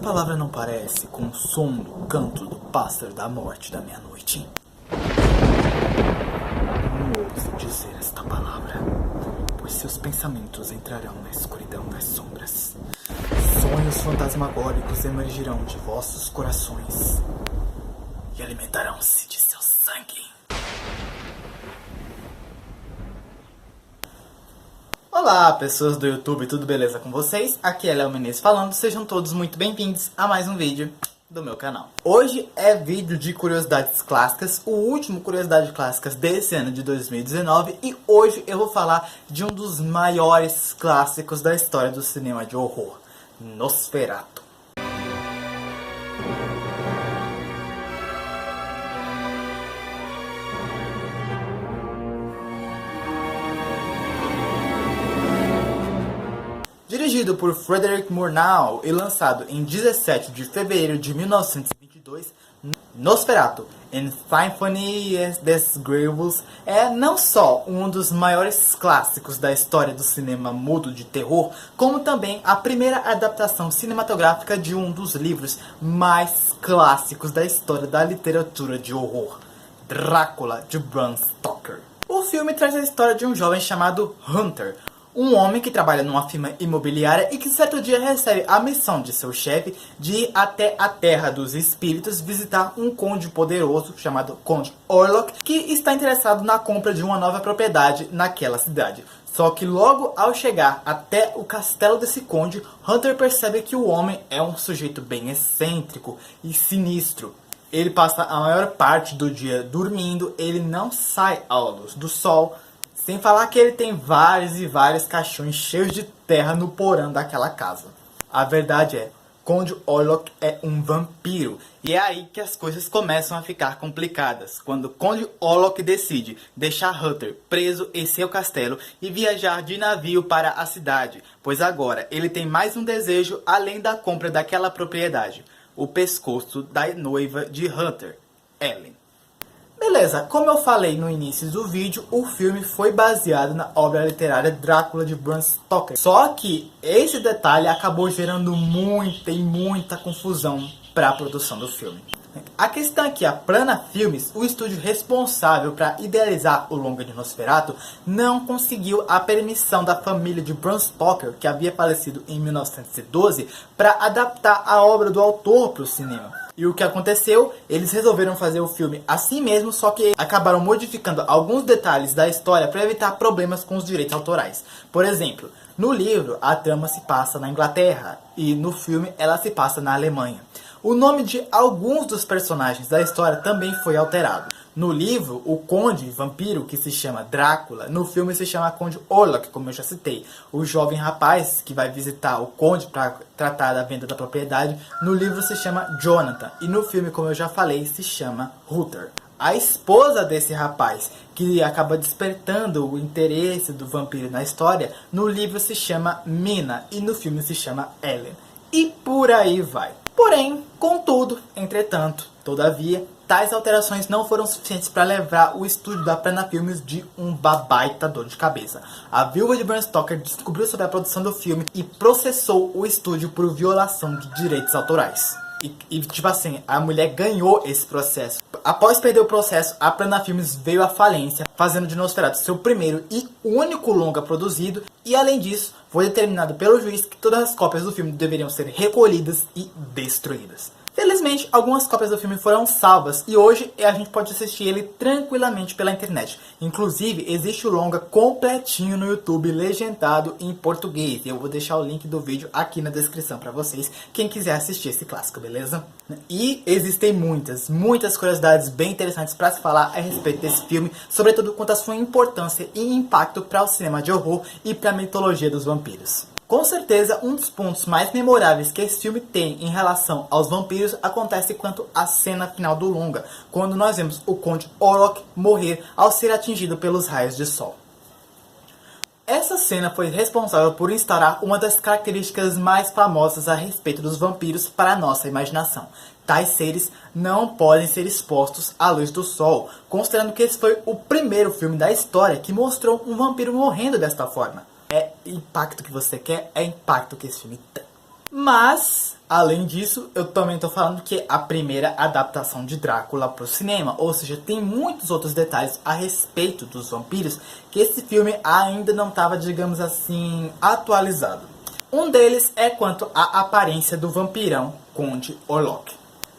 palavra não parece com o som do canto do pássaro da morte da meia-noite? Não ouso dizer esta palavra, pois seus pensamentos entrarão na escuridão das sombras. Sonhos fantasmagóricos emergirão de vossos corações e alimentarão-se de seu sangue. Olá, pessoas do YouTube, tudo beleza com vocês? Aqui é Léo Menezes falando, sejam todos muito bem-vindos a mais um vídeo do meu canal. Hoje é vídeo de curiosidades clássicas, o último Curiosidades Clássicas desse ano de 2019, e hoje eu vou falar de um dos maiores clássicos da história do cinema de horror, Nosferatu. Dirigido por Frederick Murnau e lançado em 17 de fevereiro de 1922, Nosferatu, and Symphony des Greuels é não só um dos maiores clássicos da história do cinema mudo de terror, como também a primeira adaptação cinematográfica de um dos livros mais clássicos da história da literatura de horror, Drácula, de Bram Stoker. O filme traz a história de um jovem chamado Hunter, um homem que trabalha numa firma imobiliária e que certo dia recebe a missão de seu chefe de ir até a Terra dos Espíritos visitar um conde poderoso chamado Conde Orlok, que está interessado na compra de uma nova propriedade naquela cidade. Só que logo ao chegar até o castelo desse conde, Hunter percebe que o homem é um sujeito bem excêntrico e sinistro. Ele passa a maior parte do dia dormindo, ele não sai à luz do sol. Sem falar que ele tem vários e vários caixões cheios de terra no porão daquela casa. A verdade é, Conde Orlok é um vampiro. E é aí que as coisas começam a ficar complicadas. Quando Conde Orlok decide deixar Hunter preso em seu castelo e viajar de navio para a cidade. Pois agora ele tem mais um desejo além da compra daquela propriedade. O pescoço da noiva de Hunter, Ellen. Beleza, como eu falei no início do vídeo, o filme foi baseado na obra literária Drácula de Bram Stoker. Só que esse detalhe acabou gerando muita confusão para a produção do filme. A questão é que a Plana Filmes, o estúdio responsável para idealizar o longa de Nosferatu, não conseguiu a permissão da família de Bram Stoker, que havia falecido em 1912, para adaptar a obra do autor para o cinema. E o que aconteceu? Eles resolveram fazer o filme assim mesmo, só que acabaram modificando alguns detalhes da história para evitar problemas com os direitos autorais. Por exemplo, no livro a trama se passa na Inglaterra e no filme ela se passa na Alemanha. O nome de alguns dos personagens da história também foi alterado. No livro, o conde vampiro, que se chama Drácula, no filme se chama Conde Orlok, como eu já citei. O jovem rapaz que vai visitar o conde para tratar da venda da propriedade, no livro se chama Jonathan. E no filme, como eu já falei, se chama Ruther. A esposa desse rapaz, que acaba despertando o interesse do vampiro na história, no livro se chama Mina e no filme se chama Ellen. E por aí vai. Porém, contudo, entretanto, todavia, tais alterações não foram suficientes para levar o estúdio da Plana Filmes de um babaita dor de cabeça. A viúva de Bram Stoker descobriu sobre a produção do filme e processou o estúdio por violação de direitos autorais. E tipo assim, a mulher ganhou esse processo. Após perder o processo, a Plana Filmes veio à falência, fazendo de Nosferatu seu primeiro e único longa produzido. E além disso, foi determinado pelo juiz que todas as cópias do filme deveriam ser recolhidas e destruídas. Felizmente, algumas cópias do filme foram salvas e hoje a gente pode assistir ele tranquilamente pela internet. Inclusive, existe o longa completinho no YouTube, legendado em português. Eu vou deixar o link do vídeo aqui na descrição para vocês, quem quiser assistir esse clássico, beleza? E existem muitas curiosidades bem interessantes para se falar a respeito desse filme, sobretudo quanto à sua importância e impacto para o cinema de horror e para a mitologia dos vampiros. Com certeza, um dos pontos mais memoráveis que esse filme tem em relação aos vampiros acontece quanto à cena final do longa, quando nós vemos o Conde Orlok morrer ao ser atingido pelos raios de sol. Essa cena foi responsável por instaurar uma das características mais famosas a respeito dos vampiros para a nossa imaginação. Tais seres não podem ser expostos à luz do sol, considerando que esse foi o primeiro filme da história que mostrou um vampiro morrendo desta forma. É impacto que você quer, é impacto que esse filme tem. Mas, além disso, eu também tô falando que é a primeira adaptação de Drácula pro cinema. Ou seja, tem muitos outros detalhes a respeito dos vampiros que esse filme ainda não estava, digamos assim, atualizado. Um deles é quanto à aparência do vampirão Conde Orlok.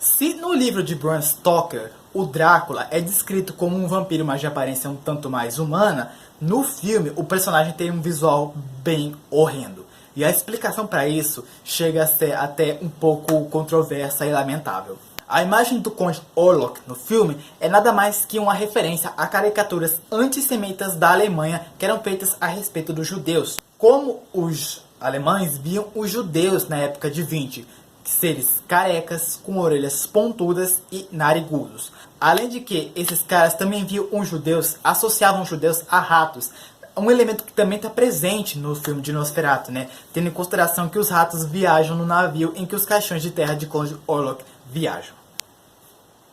Se no livro de Bram Stoker o Drácula é descrito como um vampiro, mas de aparência um tanto mais humana, no filme o personagem tem um visual bem horrendo. E a explicação para isso chega a ser até um pouco controversa e lamentável. A imagem do Conde Orlok no filme é nada mais que uma referência a caricaturas antissemitas da Alemanha que eram feitas a respeito dos judeus. Como os alemães viam os judeus na época de 20, seres carecas, com orelhas pontudas e narigudos. Além de que esses caras também viam os judeus, associavam os judeus a ratos. Um elemento que também está presente no filme de Nosferatu, né? Tendo em consideração que os ratos viajam no navio em que os caixões de terra de Conde Orlok viajam.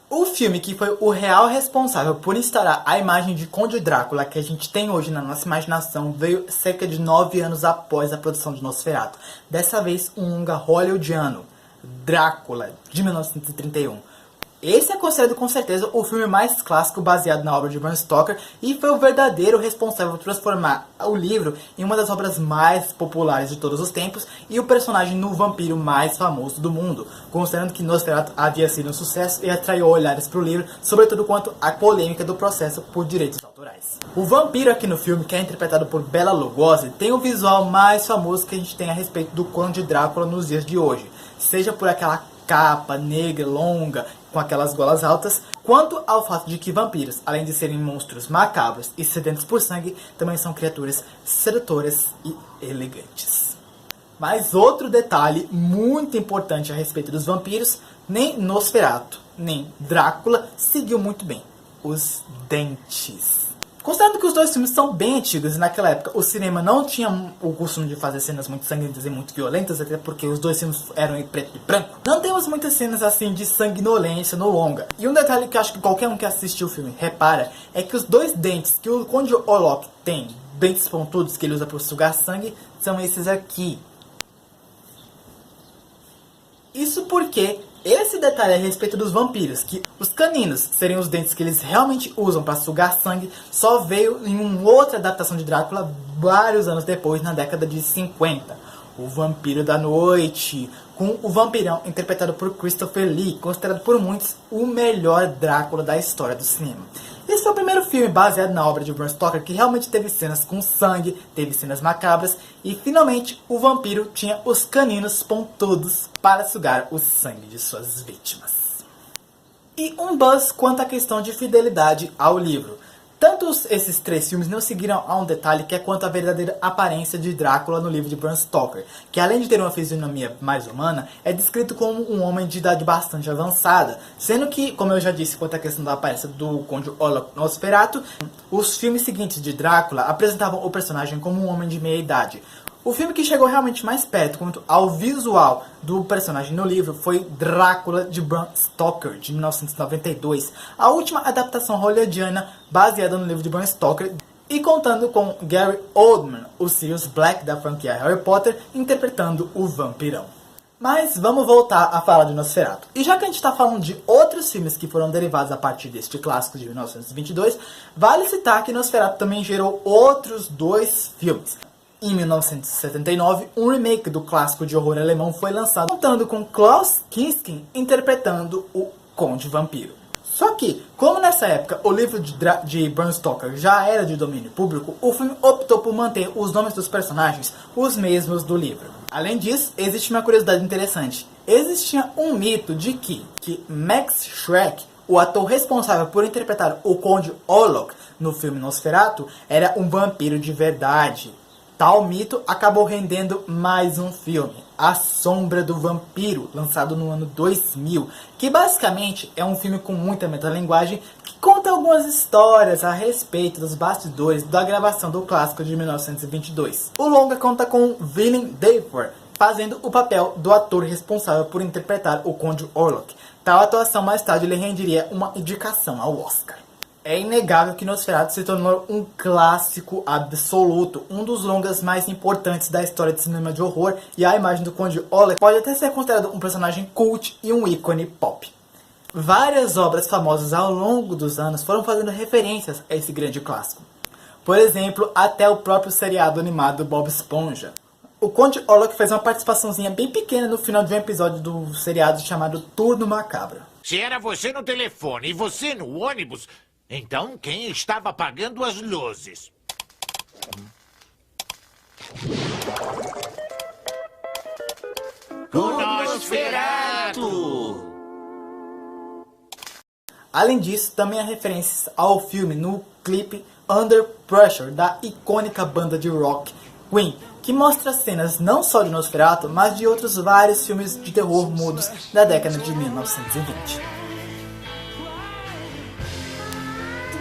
O filme que foi o real responsável por instaurar a imagem de Conde Drácula que a gente tem hoje na nossa imaginação veio cerca de 9 anos após a produção de Nosferatu. Dessa vez um longa hollywoodiano, Drácula, de 1931. Esse é considerado com certeza o filme mais clássico baseado na obra de Bram Stoker e foi o verdadeiro responsável por transformar o livro em uma das obras mais populares de todos os tempos e o personagem no vampiro mais famoso do mundo, considerando que Nosferatu havia sido um sucesso e atraiu olhares para o livro, sobretudo quanto à polêmica do processo por direitos autorais. O vampiro aqui no filme, que é interpretado por Bela Lugosi, tem o visual mais famoso que a gente tem a respeito do Conde Drácula nos dias de hoje, seja por aquela capa negra, longa, com aquelas golas altas, quanto ao fato de que vampiros, além de serem monstros macabros e sedentos por sangue, também são criaturas sedutoras e elegantes. Mas outro detalhe muito importante a respeito dos vampiros, nem Nosferatu, nem Drácula seguiu muito bem: os dentes. Considerando que os dois filmes são bem antigos e naquela época o cinema não tinha o costume de fazer cenas muito sangrentas e muito violentas, até porque os dois filmes eram em preto e branco, não temos muitas cenas assim de sanguinolência no longa. E um detalhe que eu acho que qualquer um que assistiu o filme repara é que os dois dentes que o Conde Orlok tem, dentes pontudos que ele usa para sugar sangue, são esses aqui. Isso porque esse detalhe a respeito dos vampiros, que os caninos seriam os dentes que eles realmente usam para sugar sangue, só veio em uma outra adaptação de Drácula vários anos depois, na década de 50. O Vampiro da Noite, com o vampirão interpretado por Christopher Lee, considerado por muitos o melhor Drácula da história do cinema. Esse foi o primeiro filme baseado na obra de Bram Stoker que realmente teve cenas com sangue, teve cenas macabras e finalmente o vampiro tinha os caninos pontudos para sugar o sangue de suas vítimas. E um buzz quanto à questão de fidelidade ao livro. Tanto esses três filmes não seguiram a um detalhe que é quanto à verdadeira aparência de Drácula no livro de Bram Stoker, que além de ter uma fisionomia mais humana, é descrito como um homem de idade bastante avançada, sendo que, como eu já disse quanto à questão da aparência do Conde Orlok Nosferatu, os filmes seguintes de Drácula apresentavam o personagem como um homem de meia idade. O filme que chegou realmente mais perto quanto ao visual do personagem no livro foi Drácula de Bram Stoker, de 1992, a última adaptação hollywoodiana baseada no livro de Bram Stoker e contando com Gary Oldman, o Sirius Black da franquia Harry Potter, interpretando o vampirão. Mas vamos voltar a falar de Nosferatu. E já que a gente está falando de outros filmes que foram derivados a partir deste clássico de 1922, vale citar que Nosferatu também gerou outros dois filmes. Em 1979, um remake do clássico de horror alemão foi lançado, contando com Klaus Kinski interpretando o Conde Vampiro. Só que, como nessa época o livro de Bram Stoker já era de domínio público, o filme optou por manter os nomes dos personagens os mesmos do livro. Além disso, existe uma curiosidade interessante. Existia um mito de que Max Schreck, o ator responsável por interpretar o Conde Orlok no filme Nosferatu, era um vampiro de verdade. Tal mito acabou rendendo mais um filme, A Sombra do Vampiro, lançado no ano 2000, que basicamente é um filme com muita metalinguagem que conta algumas histórias a respeito dos bastidores da gravação do clássico de 1922. O longa conta com Willem Dafoe fazendo o papel do ator responsável por interpretar o Conde Orlok. Tal atuação mais tarde lhe renderia uma indicação ao Oscar. É inegável que Nosferatu se tornou um clássico absoluto, um dos longas mais importantes da história de cinema de horror, e a imagem do Conde Olaf pode até ser considerado um personagem cult e um ícone pop. Várias obras famosas ao longo dos anos foram fazendo referências a esse grande clássico. Por exemplo, até o próprio seriado animado Bob Esponja. O Conde Olaf fez uma participaçãozinha bem pequena no final de um episódio do seriado chamado Turno Macabro. Se era você no telefone e você no ônibus, então quem estava apagando as luzes? O Nosferatu! Além disso, também há referências ao filme no clipe Under Pressure, da icônica banda de rock Queen, que mostra cenas não só de Nosferatu, mas de outros vários filmes de terror mudos da década de 1920.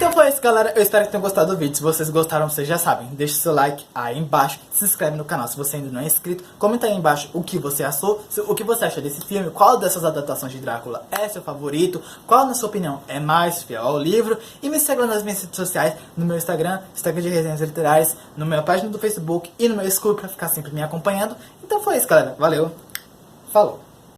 Então foi isso, galera. Eu espero que tenham gostado do vídeo. Se vocês gostaram, vocês já sabem. Deixe seu like aí embaixo. Se inscreve no canal se você ainda não é inscrito. Comenta aí embaixo o que você achou. O que você acha desse filme. Qual dessas adaptações de Drácula é seu favorito. Qual, na sua opinião, é mais fiel ao livro. E me segue nas minhas redes sociais. No meu Instagram de Resenhas Literárias. Na minha página do Facebook. E no meu Scooby pra ficar sempre me acompanhando. Então foi isso, galera. Valeu. Falou.